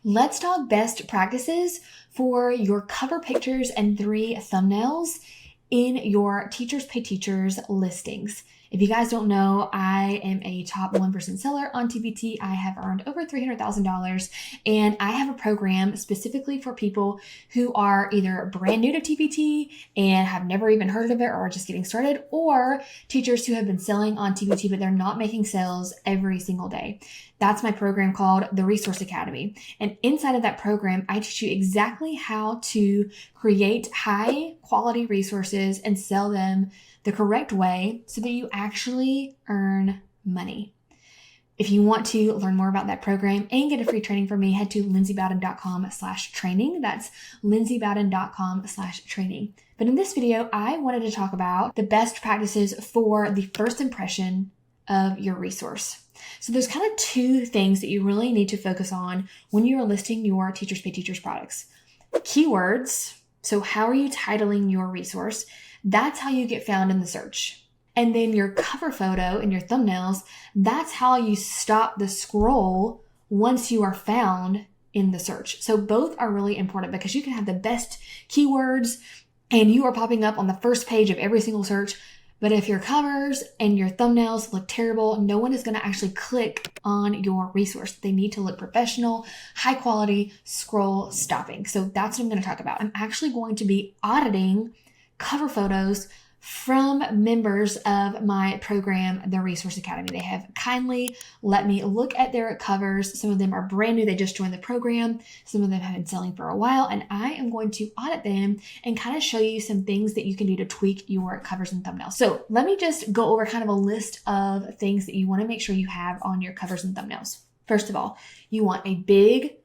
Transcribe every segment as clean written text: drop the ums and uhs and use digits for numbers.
Let's talk best practices for your cover pictures and 3 thumbnails in your Teachers Pay Teachers listings. If you guys don't know, I am a top 1% seller on TPT. I have earned over $300,000, and I have a program specifically for people who are either brand new to TPT and have never even heard of it or are just getting started, or teachers who have been selling on TPT, but they're not making sales every single day. That's my program called the Resource Academy. And inside of that program, I teach you exactly how to create high quality resources and sell them the correct way so that you actually earn money. If you want to learn more about that program and get a free training from me, head to lindsaybowden.com/training. That's lindsaybowden.com/training. But in this video, I wanted to talk about the best practices for the first impression of your resource. So there's kind of 2 things that you really need to focus on when you're listing your Teachers Pay Teachers products. Keywords. So how are you titling your resource? That's how you get found in the search. And then your cover photo and your thumbnails, that's how you stop the scroll once you are found in the search. So both are really important because you can have the best keywords and you are popping up on the first page of every single search. But if your covers and your thumbnails look terrible, no one is going to actually click on your resource. They need to look professional, high quality, scroll stopping. So that's what I'm going to talk about. I'm actually going to be auditing cover photos from members of my program, the Resource Academy. They have kindly let me look at their covers. Some of them are brand new. They just joined the program. Some of them have been selling for a while, and I am going to audit them and kind of show you some things that you can do to tweak your covers and thumbnails. So let me just go over kind of a list of things that you want to make sure you have on your covers and thumbnails. First of all, you want a big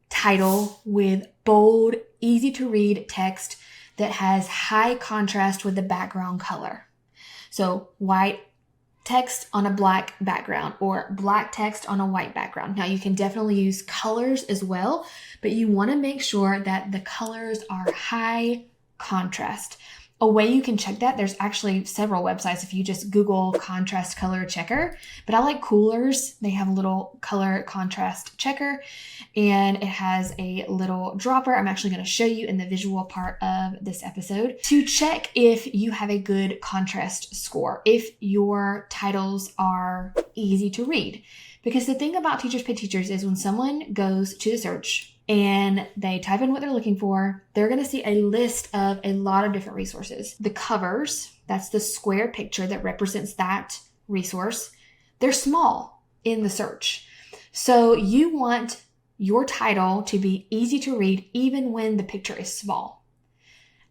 title with bold, easy to read text that has high contrast with the background color. So white text on a black background or black text on a white background. Now you can definitely use colors as well, but you want to make sure that the colors are high contrast. A way you can check that, there's actually several websites if you just Google contrast color checker, but I like Coolers. They have a little color contrast checker and it has a little dropper. I'm actually going to show you in the visual part of this episode to check if you have a good contrast score, if your titles are easy to read. Because the thing about Teachers Pay Teachers is when someone goes to the search and they type in what they're looking for, they're going to see a list of a lot of different resources. The covers, that's the square picture that represents that resource, they're small in the search. So you want your title to be easy to read even when the picture is small.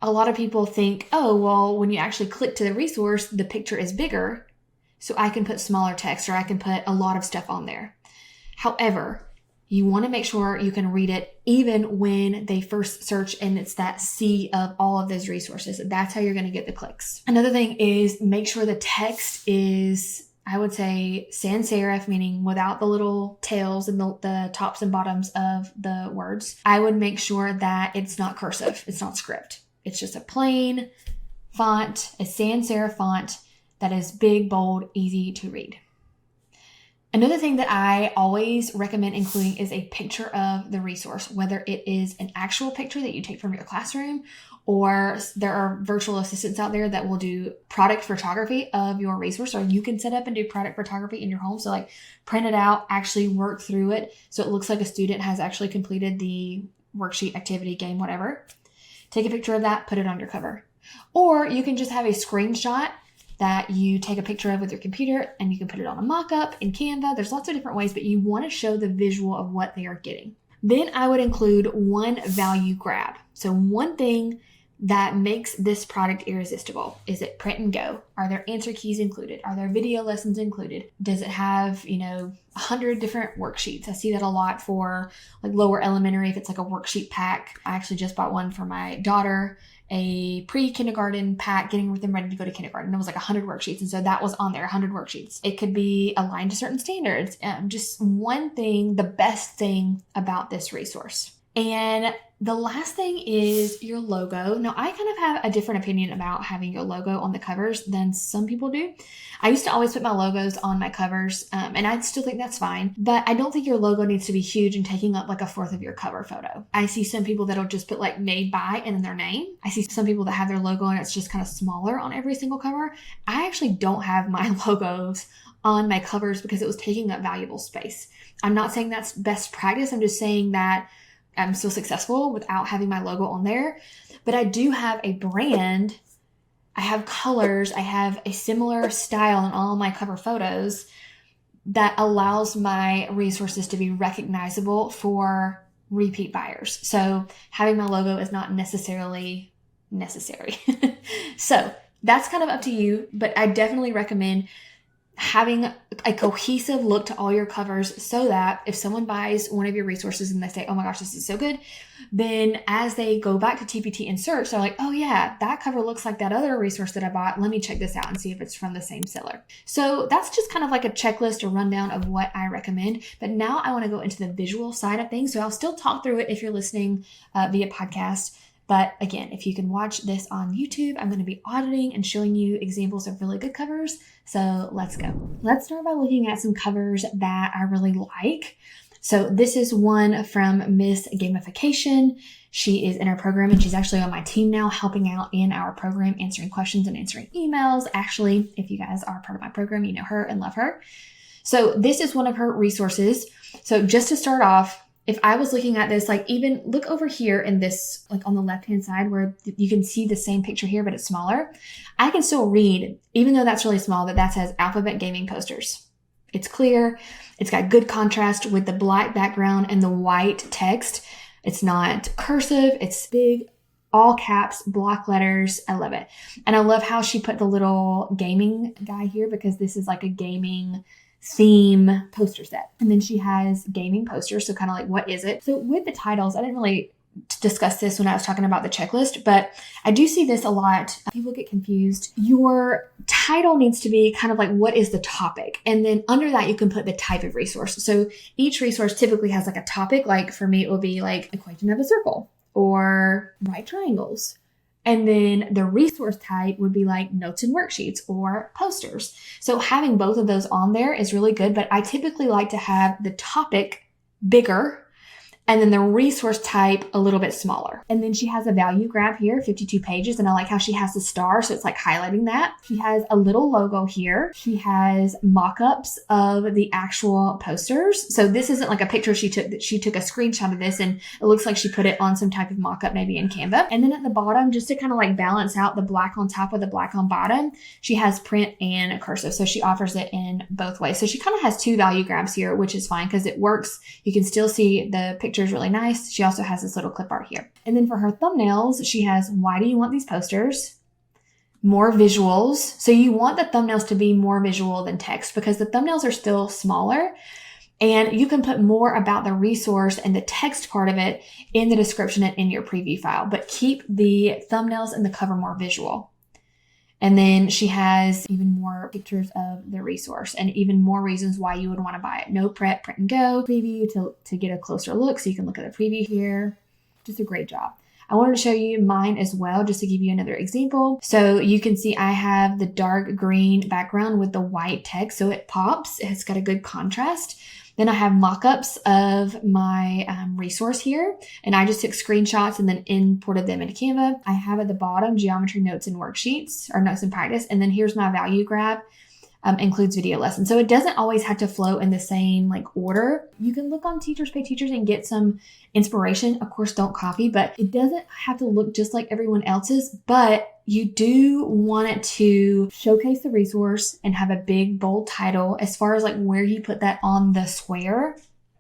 A lot of people think, oh, well, when you actually click to the resource, the picture is bigger, so I can put smaller text or I can put a lot of stuff on there. However, you want to make sure you can read it even when they first search and it's that sea of all of those resources. That's how you're going to get the clicks. Another thing is make sure the text is, I would say, sans serif, meaning without the little tails and the tops and bottoms of the words. I would make sure that it's not cursive. It's not script. It's just a plain font, a sans serif font that is big, bold, easy to read. Another thing that I always recommend including is a picture of the resource, whether it is an actual picture that you take from your classroom, or there are virtual assistants out there that will do product photography of your resource, or you can set up and do product photography in your home. So like print it out, actually work through it so it looks like a student has actually completed the worksheet, activity, game, whatever. Take a picture of that, put it on your cover. Or you can just have a screenshot that you take a picture of with your computer and you can put it on a mock-up in Canva. There's lots of different ways, but you want to show the visual of what they are getting. Then I would include one value grab. So one thing that makes this product irresistible. Is it print and go? Are there answer keys included? Are there video lessons included? Does it have, 100 different worksheets? I see that a lot for like lower elementary, if it's like a worksheet pack. I actually just bought one for my daughter, a pre-kindergarten pack, getting them ready to go to kindergarten. It was like 100 worksheets. And so that was on there, 100 worksheets. It could be aligned to certain standards. Just one thing, the best thing about this resource And the last thing is your logo. Now, I kind of have a different opinion about having your logo on the covers than some people do. I used to always put my logos on my covers, and I still think that's fine, but I don't think your logo needs to be huge and taking up like a fourth of your cover photo. I see some people that'll just put like made by and then their name. I see some people that have their logo and it's just kind of smaller on every single cover. I actually don't have my logos on my covers because it was taking up valuable space. I'm not saying that's best practice. I'm just saying that I'm still successful without having my logo on there. But I do have a brand. I have colors. I have a similar style in all of my cover photos that allows my resources to be recognizable for repeat buyers. So having my logo is not necessarily necessary. So that's kind of up to you, but I definitely recommend having a cohesive look to all your covers so that if someone buys one of your resources and they say, oh my gosh, this is so good, then as they go back to TPT and search, they're like, oh yeah, that cover looks like that other resource that I bought. Let me check this out and see if it's from the same seller. So that's just kind of like a checklist or rundown of what I recommend. But now I want to go into the visual side of things. So I'll still talk through it if you're listening via podcast. But again, if you can watch this on YouTube, I'm going to be auditing and showing you examples of really good covers. So let's go. Let's start by looking at some covers that I really like. So this is one from Miss Gamification. She is in our program and she's actually on my team now, helping out in our program, answering questions and answering emails. Actually, if you guys are part of my program, you know her and love her. So this is one of her resources. So just to start off, if I was looking at this, like even look over here in this, like on the left-hand side where you can see the same picture here, but it's smaller. I can still read, even though that's really small, that says Alphabet Gaming Posters. It's clear. It's got good contrast with the black background and the white text. It's not cursive. It's big, all caps, block letters. I love it. And I love how she put the little gaming guy here because this is like a gaming theme poster set. And then she has gaming posters. So kind of like, what is it? So with the titles, I didn't really discuss this when I was talking about the checklist, but I do see this a lot. People get confused. Your title needs to be kind of like, what is the topic? And then under that, you can put the type of resource. So each resource typically has like a topic. Like for me, it will be like equation of a circle or right triangles. And then the resource type would be like notes and worksheets or posters. So having both of those on there is really good, but I typically like to have the topic bigger and then the resource type a little bit smaller. And then she has a value graph here, 52 pages. And I like how she has the star. So it's like highlighting that. She has a little logo here. She has mock-ups of the actual posters. So this isn't like a picture she took. She took a screenshot of this and it looks like she put it on some type of mock-up, maybe in Canva. And then at the bottom, just to kind of like balance out the black on top of the black on bottom, she has print and cursive. So she offers it in both ways. So she kind of has two value grabs here, which is fine because it works. You can still see the picture is really nice. She also has this little clip art here. And then for her thumbnails, she has, why do you want these posters? More visuals. So you want the thumbnails to be more visual than text because the thumbnails are still smaller and you can put more about the resource and the text part of it in the description and in your preview file, but keep the thumbnails and the cover more visual. And then she has even more pictures of the resource and even more reasons why you would want to buy it. No prep, print and go, preview to get a closer look. So you can look at the preview here. Just a great job. I wanted to show you mine as well, just to give you another example. So you can see I have the dark green background with the white text. So it pops. It's got a good contrast. Then I have mock-ups of my resource here, and I just took screenshots and then imported them into Canva. I have at the bottom geometry notes and worksheets or notes and practice. And then here's my value grab, includes video lessons. So it doesn't always have to flow in the same like order. You can look on Teachers Pay Teachers and get some inspiration. Of course, don't copy, but it doesn't have to look just like everyone else's, but you do want it to showcase the resource and have a big, bold title. As far as like where you put that on the square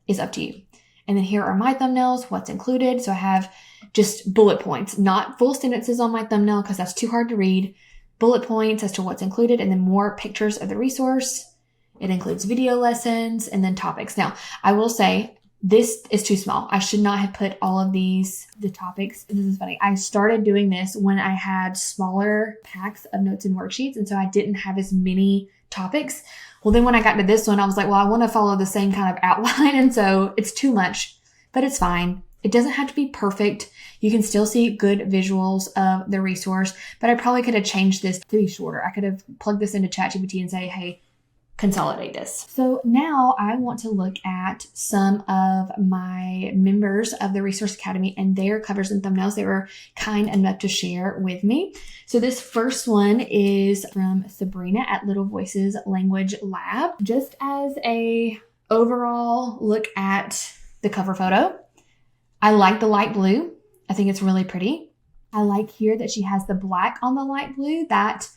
is up to you. And then here are my thumbnails, what's included. So I have just bullet points, not full sentences on my thumbnail because that's too hard to read. Bullet points as to what's included and then more pictures of the resource. It includes video lessons and then topics. Now, I will say this is too small. I should not have put all of the topics. This is funny. I started doing this when I had smaller packs of notes and worksheets. And so I didn't have as many topics. Well, then when I got to this one, I was like, well, I want to follow the same kind of outline. And so it's too much, but it's fine. It doesn't have to be perfect. You can still see good visuals of the resource, but I probably could have changed this to be shorter. I could have plugged this into ChatGPT and say, hey, consolidate this. So now I want to look at some of my members of the Resource Academy and their covers and thumbnails they were kind enough to share with me. So this first one is from Sabrina at Little Voices Language Lab. Just as a overall look at the cover photo, I like the light blue. I think it's really pretty. I like here that she has the black on the light blue. That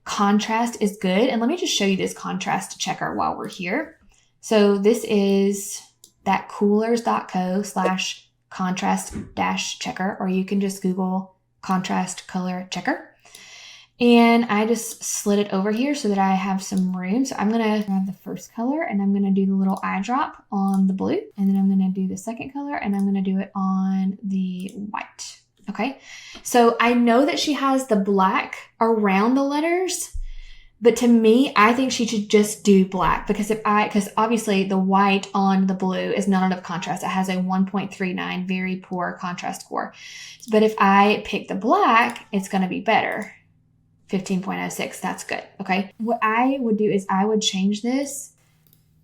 contrast is good. And let me just show you this contrast checker while we're here. So this is that coolers.co/contrast-checker, or you can just Google contrast color checker. And I just slid it over here so that I have some room. So I'm going to grab the first color and I'm going to do the little eye drop on the blue. And then I'm going to do the second color and I'm going to do it on the white. Okay, so I know that she has the black around the letters, but to me, I think she should just do black because obviously the white on the blue is not enough contrast. It has a 1.39, very poor contrast score. But if I pick the black, it's going to be better. 15.06, that's good. Okay, what I would do is I would change this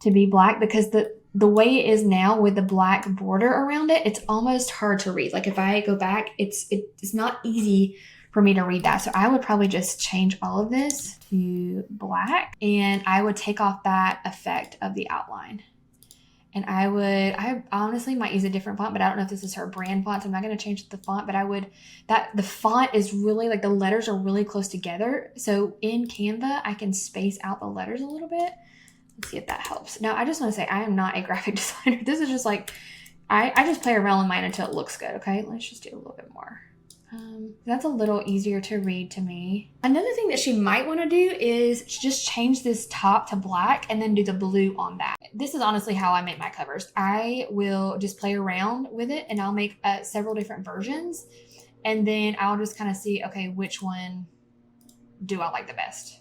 to be black because the way it is now with the black border around it, it's almost hard to read. Like if I go back, it's not easy for me to read that. So I would probably just change all of this to black and I would take off that effect of the outline. And I honestly might use a different font, but I don't know if this is her brand font. So I'm not going to change the font, but the font is really like the letters are really close together. So in Canva, I can space out the letters a little bit. Let's see if that helps. Now, I just want to say I am not a graphic designer. This is just like, I just play around with mine until it looks good, okay? Let's just do a little bit more. That's a little easier to read to me. Another thing that she might want to do is just change this top to black and then do the blue on that. This is honestly how I make my covers. I will just play around with it and I'll make several different versions. And then I'll just kind of see, okay, which one do I like the best?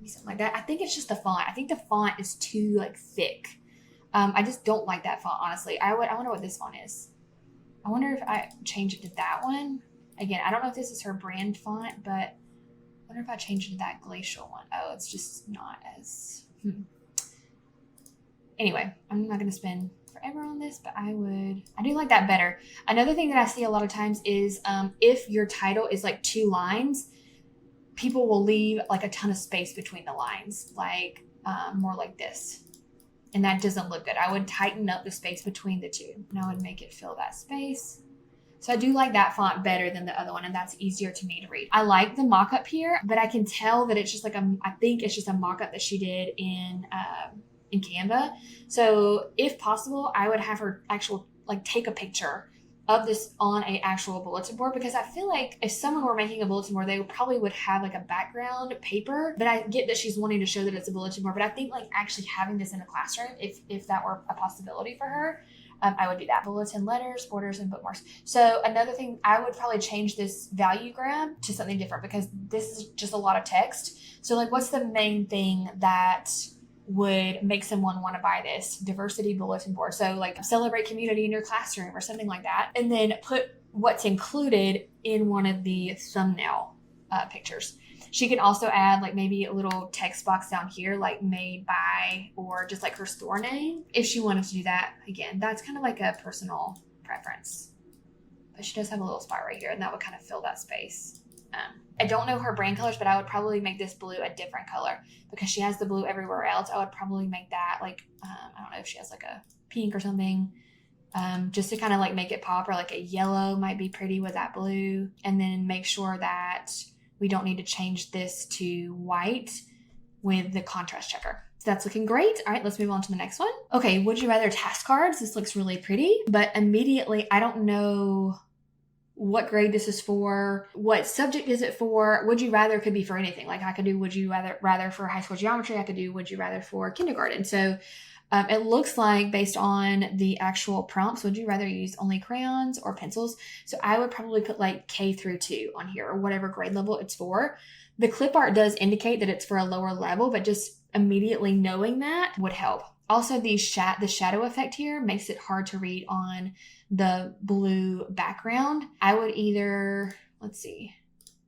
Something like that. I think it's just the font. I think the font is too like thick. I just don't like that font, honestly. I wonder what this font is. I wonder if I change it to that one. Again, I don't know if this is her brand font, but I wonder if I change it to that glacial one. Oh, it's just not as... Anyway, I'm not going to spend forever on this, but I do like that better. Another thing that I see a lot of times is if your title is like 2 lines, people will leave like a ton of space between the lines, like more like this. And that doesn't look good. I would tighten up the space between the two and I would make it fill that space. So I do like that font better than the other one, and that's easier to me to read. I like the mock-up here, but I can tell that it's just like I think it's just a mock-up that she did in Canva. So if possible, I would have her take a picture of this on a actual bulletin board, because I feel like if someone were making a bulletin board, they probably would have like a background paper. But I get that she's wanting to show that it's a bulletin board, but I think like actually having this in a classroom, if that were a possibility for her, I would do that. Bulletin letters, borders, and bookmarks. So another thing, I would probably change this value grab to something different because this is just a lot of text. So like, what's the main thing that would make someone want to buy this? Diversity bulletin board. So like celebrate community in your classroom or something like that. And then put what's included in one of the thumbnail pictures. She can also add like maybe a little text box down here, like made by, or just like her store name. If she wanted to do that, again, that's kind of like a personal preference. But she does have a little spot right here, and that would kind of fill that space. I don't know her brand colors, but I would probably make this blue a different color because she has the blue everywhere else. I would probably make that like, I don't know if she has like a pink or something, just to kind of like make it pop, or like a yellow might be pretty with that blue. And then make sure that we don't need to change this to white with the contrast checker. So that's looking great. All right, let's move on to the next one. Okay, would you rather task cards? This looks really pretty, but immediately I don't know what grade this is for, what subject is it for. Would you rather could be for anything. Like I could do would you rather for high school geometry. I could do would you rather for kindergarten. So it looks like based on the actual prompts, would you rather use only crayons or pencils? So I would probably put like K through 2 on here, or whatever grade level it's for. The clip art does indicate that it's for a lower level, but just immediately knowing that would help. Also, the shadow effect here makes it hard to read on the blue background. I would either, let's see,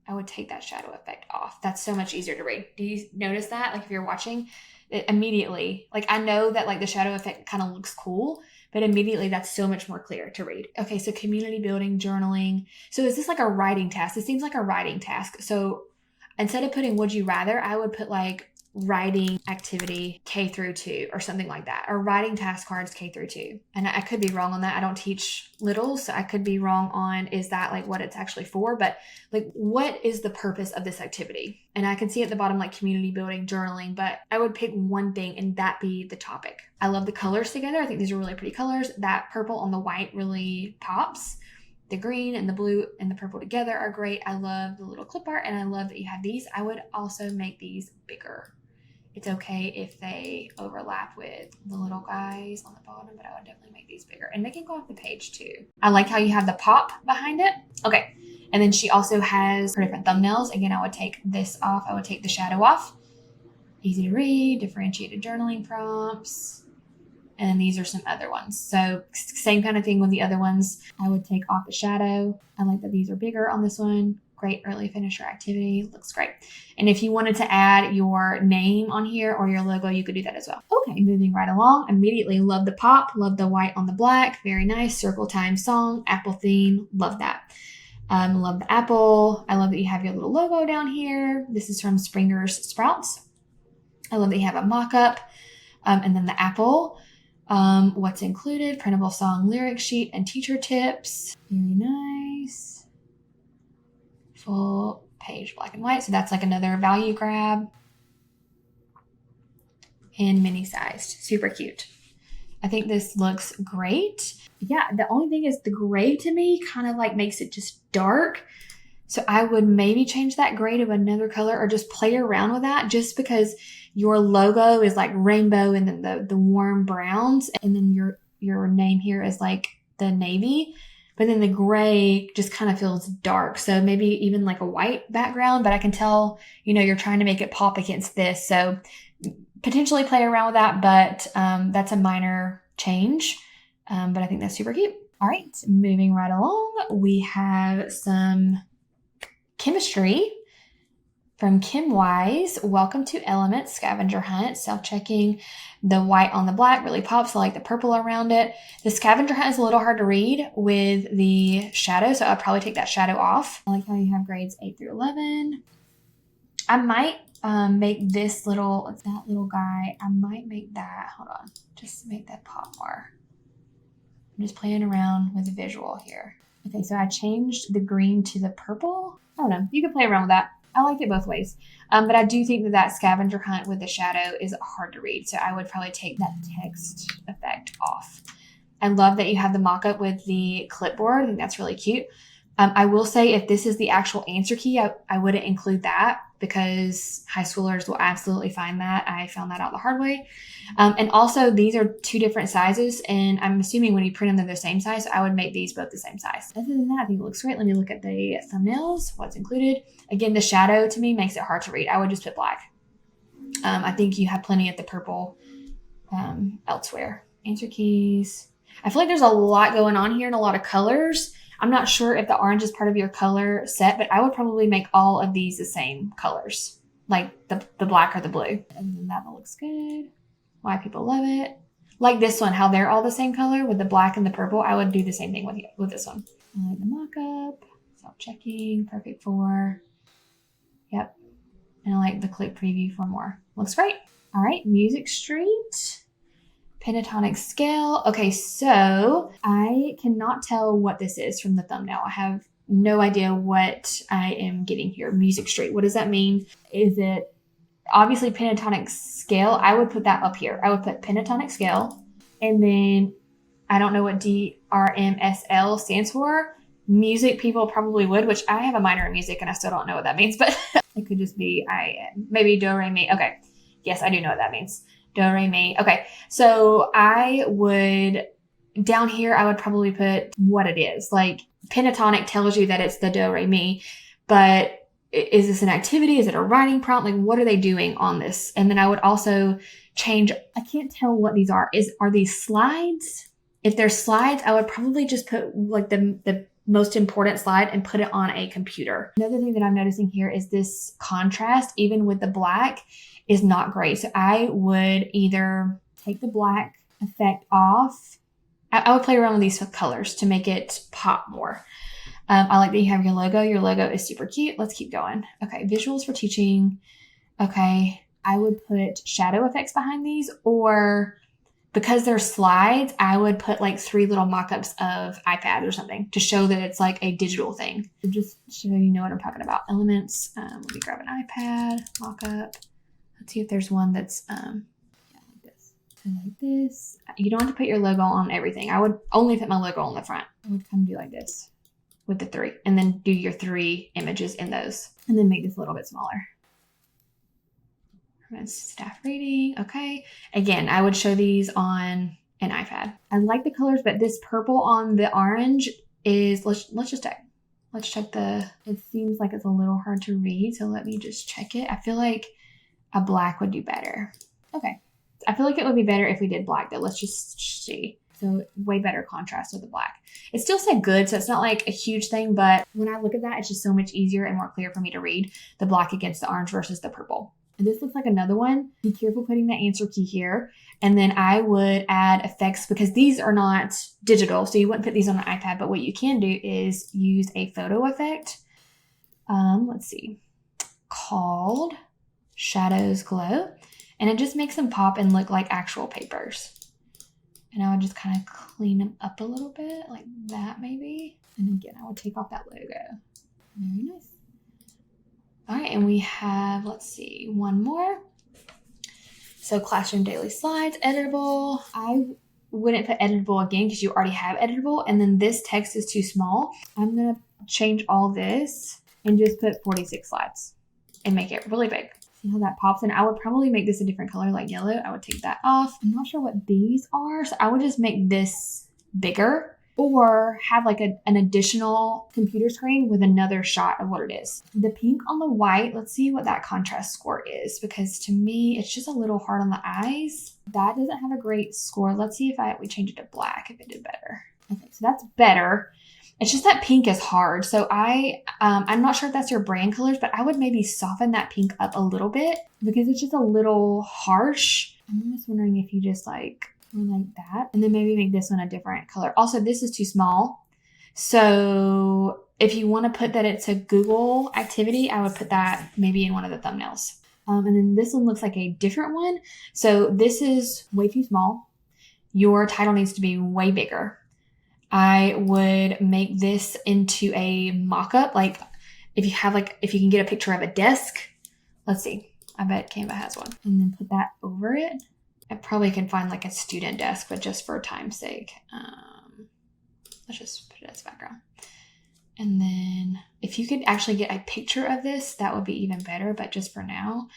I would take that shadow effect off. That's so much easier to read. Do you notice that? Like if you're watching it immediately, like I know that like the shadow effect kind of looks cool, but immediately that's so much more clear to read. Okay, so community building, journaling. So is this like a writing task? It seems like a writing task. So instead of putting would you rather, I would put like writing activity K through 2 or something like that, or writing task cards K through 2. And I could be wrong on that. I don't teach littles, so I could be wrong on is that like what it's actually for, but like what is the purpose of this activity? And I can see at the bottom like community building, journaling, but I would pick one thing and that be the topic. I love the colors together. I think these are really pretty colors. That purple on the white really pops. The green and the blue and the purple together are great. I love the little clip art and I love that you have these. I would also make these bigger. It's okay if they overlap with the little guys on the bottom, but I would definitely make these bigger. And they can go off the page too. I like how you have the pop behind it. Okay. And then she also has her different thumbnails. Again, I would take this off. I would take the shadow off. Easy to read, differentiated journaling prompts. And these are some other ones. So same kind of thing with the other ones. I would take off the shadow. I like that these are bigger on this one. Great early finisher activity. Looks great. And if you wanted to add your name on here or your logo, you could do that as well. Okay, moving right along. Immediately love the pop. Love the white on the black. Very nice. Circle time song. Apple theme. Love that. Love the apple. I love that you have your little logo down here. This is from Springer's Sprouts. I love that you have a mock-up. And then the apple. What's included? Printable song lyric sheet and teacher tips. Very nice. Full page black and white. So that's like another value grab. And mini sized. Super cute. I think this looks great. Yeah, the only thing is the gray to me kind of like makes it just dark. So I would maybe change that gray to another color or just play around with that just because your logo is like rainbow and then the warm browns. And then your name here is like the navy. But then the gray just kind of feels dark. So maybe even like a white background, but I can tell, you're trying to make it pop against this. So potentially play around with that, but that's a minor change. But I think that's super cute. All right, moving right along, we have some chemistry from Kim Wise. Welcome to Elements Scavenger Hunt. Self-checking. The white on the black really pops. I like the purple around it. The scavenger hunt is a little hard to read with the shadow, so I'll probably take that shadow off. I like how you have grades 8 through 11. I might make this that little guy. I might make that. Hold on. Just make that pop more. I'm just playing around with the visual here. Okay, so I changed the green to the purple. I don't know. You can play around with that. I like it both ways. But I do think that scavenger hunt with the shadow is hard to read. So I would probably take that text effect off. I love that you have the mock-up with the clipboard. I think that's really cute. I will say if this is the actual answer key, I wouldn't include that because high schoolers will absolutely find that. I found that out the hard way. And also these are 2 different sizes and I'm assuming when you print them, they're the same size. So I would make these both the same size. Other than that, I think it looks great. Let me look at the thumbnails, what's included. Again, the shadow to me makes it hard to read. I would just put black. I think you have plenty of the purple elsewhere. Answer keys. I feel like there's a lot going on here and a lot of colors. I'm not sure if the orange is part of your color set, but I would probably make all of these the same colors, like the black or the blue. And then that one looks good. Why people love it. Like this one, how they're all the same color with the black and the purple. I would do the same thing with this one. I like the mock-up, self-checking, perfect for. Yep. And I like the click preview for more. Looks great. All right, Music Street. Pentatonic scale. Okay, so I cannot tell what this is from the thumbnail. I have no idea what I am getting here. Music Street. What does that mean? Is it obviously pentatonic scale? I would put that up here. I would put pentatonic scale. And then I don't know what DRMSL stands for. Music people probably would, which I have a minor in music and I still don't know what that means, but it could just be maybe do, re, mi. Okay. Yes, I do know what that means. Do, re, mi. Okay. So I would, down here, I would probably put what it is. Like pentatonic tells you that it's the do, re, mi, but is this an activity? Is it a writing prompt? Like what are they doing on this? And then I would also change. I can't tell what these are. Are these slides? If they're slides, I would probably just put like the most important slide and put it on a computer. Another thing that I'm noticing here is this contrast, even with the black, is not great. So I would either take the black effect off. I would play around with these colors to make it pop more. I like that you have your logo. Your logo is super cute. Let's keep going. Okay, visuals for teaching. Okay, I would put shadow effects behind these, or because they're slides, I would put like 3 little mock-ups of iPads or something to show that it's like a digital thing. Just so you know what I'm talking about. Elements. Let me grab an iPad mock-up. Let's see if there's one that's like this. So like this. You don't have to put your logo on everything. I would only put my logo on the front. I would kind of do like this with the 3, and then do your 3 images in those, and then make this a little bit smaller. Staff rating. Okay. Again, I would show these on an iPad. I like the colors, but this purple on the orange is, let's just check. Let's check it seems like it's a little hard to read. So let me just check it. I feel like a black would do better. Okay. I feel like it would be better if we did black though. Let's just see. So way better contrast with the black. It still said good, so it's not like a huge thing, but when I look at that, it's just so much easier and more clear for me to read the black against the orange versus the purple. And this looks like another one. Be careful putting the answer key here. And then I would add effects because these are not digital. So you wouldn't put these on an iPad, but what you can do is use a photo effect. Let's see, called Shadows Glow. And it just makes them pop and look like actual papers. And I would just kind of clean them up a little bit like that maybe. And again, I would take off that logo. Very nice. All right, and we have, let's see, one more. So Classroom Daily Slides, editable. I wouldn't put editable again because you already have editable. And then this text is too small. I'm going to change all this and just put 46 slides and make it really big. See how that pops? And I would probably make this a different color like yellow. I would take that off. I'm not sure what these are. So I would just make this bigger, or have like an additional computer screen with another shot of what it is. The pink on the white, let's see what that contrast score is, because to me, it's just a little hard on the eyes. That doesn't have a great score. Let's see if we change it to black, if it did better. Okay, so that's better. It's just that pink is hard. So I'm not sure if that's your brand colors, but I would maybe soften that pink up a little bit because it's just a little harsh. I'm just wondering if you just like that, and then maybe make this one a different color. Also, this is too small. So if you want to put that it's a Google activity, I would put that maybe in one of the thumbnails. And then this one looks like a different one. So this is way too small. Your title needs to be way bigger. I would make this into a mock-up. Like if you can get a picture of a desk, let's see, I bet Canva has one, and then put that over it. I probably can find like a student desk, but just for time's sake, let's just put it as background. And then if you could actually get a picture of this, that would be even better, but just for now.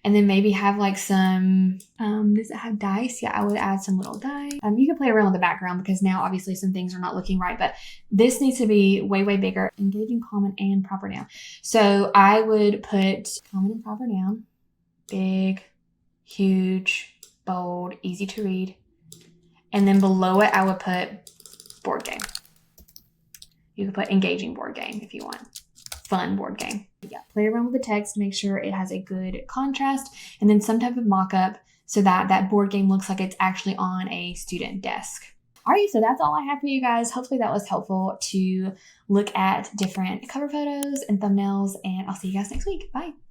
And then maybe have like some, does it have dice? Yeah, I would add some little dice. You can play around with the background because now obviously some things are not looking right, but this needs to be way, way bigger. Engaging, common, and proper noun. So I would put common and proper noun, big, huge, bold, easy to read. And then below it, I would put board game. You could put engaging board game if you want. Fun board game. Yeah, play around with the text, make sure it has a good contrast, and then some type of mock-up so that that board game looks like it's actually on a student desk. All right, so that's all I have for you guys. Hopefully that was helpful to look at different cover photos and thumbnails, and I'll see you guys next week. Bye.